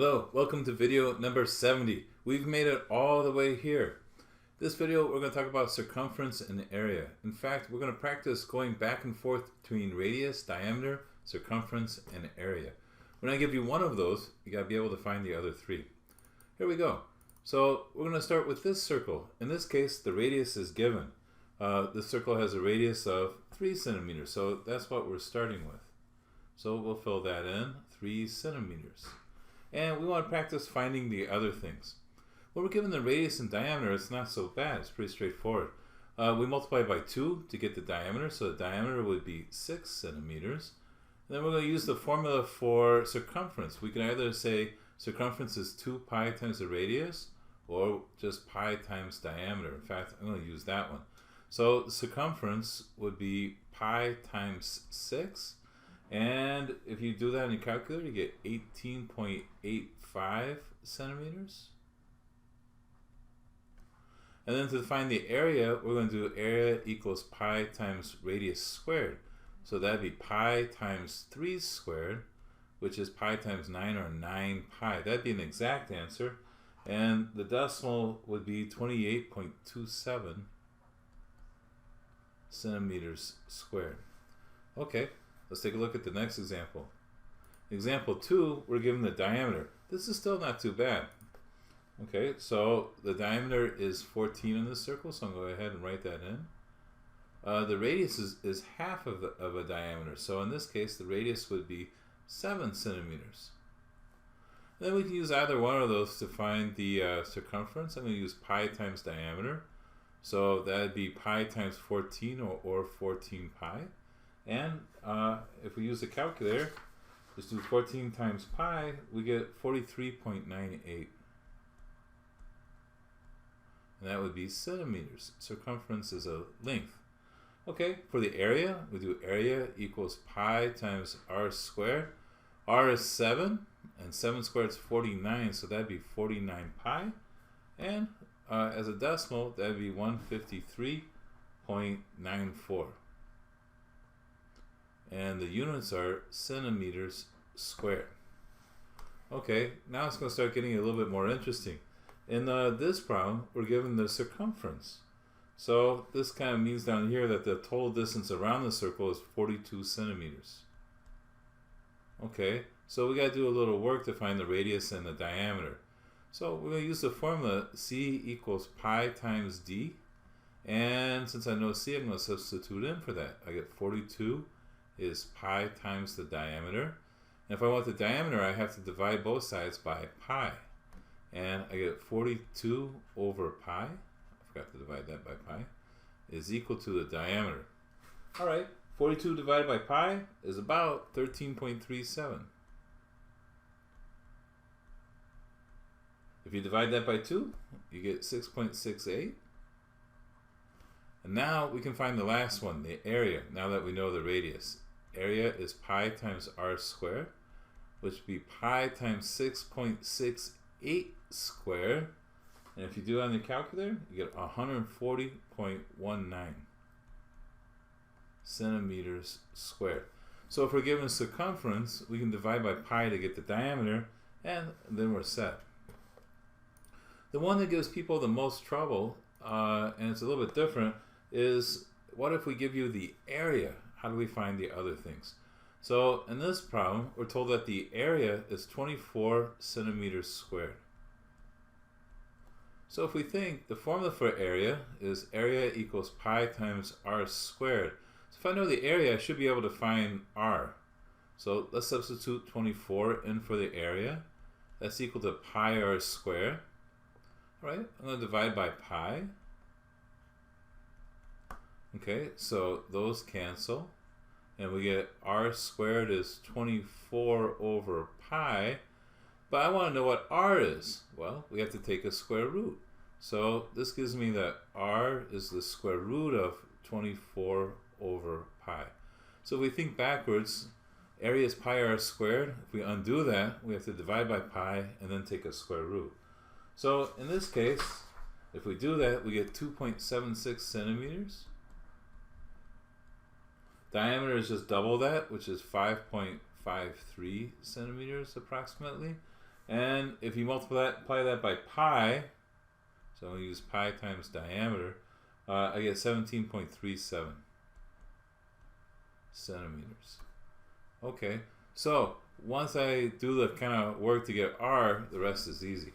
Hello, welcome to video number 70. We've made it all the way here. This video we're going to talk about circumference and area. In fact, we're going to practice going back and forth between radius, diameter, circumference, and area. When I give you one of those, you got to be able to find the other three. Here we go. So we're going to start with this circle. In this case, the radius is given. This circle has a radius of 3 centimeters, so that's what we're starting with. So we'll fill that in, 3 centimeters. And we want to practice finding the other things. When we're given the radius and diameter, it's not so bad. It's pretty straightforward. We multiply by 2 to get the diameter, so the diameter would be 6 centimeters. And then we're going to use the formula for circumference. We can either say circumference is 2 pi times the radius, or just pi times diameter. In fact, I'm going to use that one. So the circumference would be pi times 6. And if you do that on your calculator, you get 18.85 centimeters. And then to find the area, we're going to do area equals pi times radius squared. So that'd be pi times 3 squared, which is pi times 9, or 9 pi. That'd be an exact answer. And the decimal would be 28.27 centimeters squared. Okay. Let's take a look at the next example. Example 2, we're given the diameter. This is still not too bad. Okay, so the diameter is 14 in this circle, so I'm going to go ahead and write that in. The radius is half of a diameter, so in this case the radius would be 7 centimeters. Then we can use either one of those to find the circumference. I'm going to use pi times diameter, so that would be pi times 14, or 14 pi. And if we use the calculator, just do 14 times pi, we get 43.98. And that would be centimeters. Circumference is a length. Okay, for the area, we do area equals pi times r squared. R is 7, and 7 squared is 49, so that'd be 49 pi. And as a decimal, that'd be 153.94. And the units are centimeters squared. Okay, now it's going to start getting a little bit more interesting. In this problem, we're given the circumference. So this kind of means down here that the total distance around the circle is 42 centimeters. Okay, so we got to do a little work to find the radius and the diameter. So we're going to use the formula C equals pi times D. And since I know C, I'm going to substitute in for that. I get 42 is pi times the diameter. And if I want the diameter, I have to divide both sides by pi. And I get 42 over pi, I forgot to divide that by pi, is equal to the diameter. Alright, 42 divided by pi is about 13.37. If you divide that by 2, you get 6.68. And now we can find the last one, the area, now that we know the radius. Area is pi times r squared, which would be pi times 6.68 squared. And if you do it on the calculator, you get 140.19 centimeters squared. So if we're given circumference, we can divide by pi to get the diameter, and then we're set. The one that gives people the most trouble, and it's a little bit different, is what if we give you the area? How do we find the other things? So in this problem, we're told that the area is 24 centimeters squared. So if we think the formula for area is area equals pi times r squared. So if I know the area, I should be able to find r. So let's substitute 24 in for the area. That's equal to pi r squared. All right, I'm going to divide by pi. Okay, so those cancel, and we get r squared is 24 over pi, but I want to know what r is. Well, we have to take a square root. So this gives me that r is the square root of 24 over pi. So if we think backwards, area is pi r squared. If we undo that, we have to divide by pi and then take a square root. So in this case, if we do that, we get 2.76 centimeters. Diameter is just double that, which is 5.53 centimeters approximately. And if you multiply that by pi, so I'm going to use pi times diameter, I get 17.37 centimeters. Okay, so once I do the kind of work to get r, the rest is easy.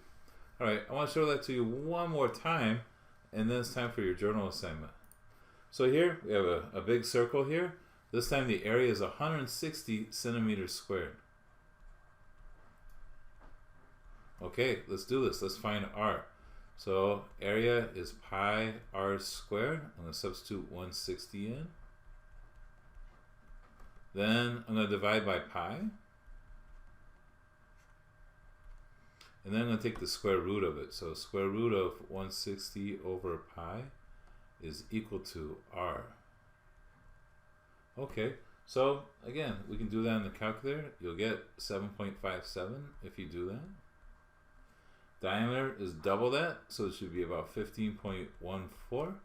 Alright, I want to show that to you one more time, and then it's time for your journal assignment. So here, we have a big circle here. This time the area is 160 centimeters squared. Okay, let's do this. Let's find r. So area is pi r squared. I'm going to substitute 160 in. Then I'm going to divide by pi. And then I'm going to take the square root of it. So square root of 160 over pi is equal to r. Okay, so again, we can do that in the calculator. You'll get 7.57 if you do that. Diameter is double that, so it should be about 15.14.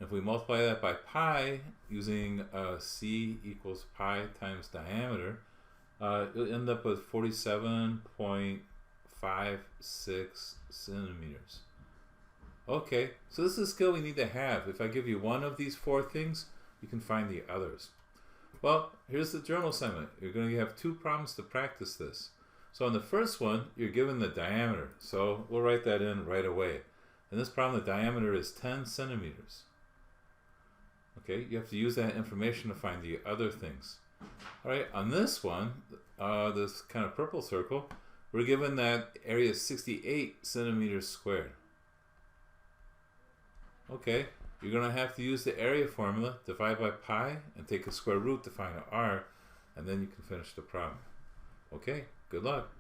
If we multiply that by pi, using c equals pi times diameter, you'll end up with 47.56 centimeters. Okay, so this is a skill we need to have. If I give you one of these four things, you can find the others. Well, here's the journal assignment. You're going to have 2 problems to practice this. So on the first one, you're given the diameter. So we'll write that in right away. In this problem, the diameter is 10 centimeters. Okay, you have to use that information to find the other things. All right, on this one, this kind of purple circle, we're given that area is 68 centimeters squared. Okay, you're going to have to use the area formula, divide by pi, and take a square root to find r, and then you can finish the problem. Okay, good luck.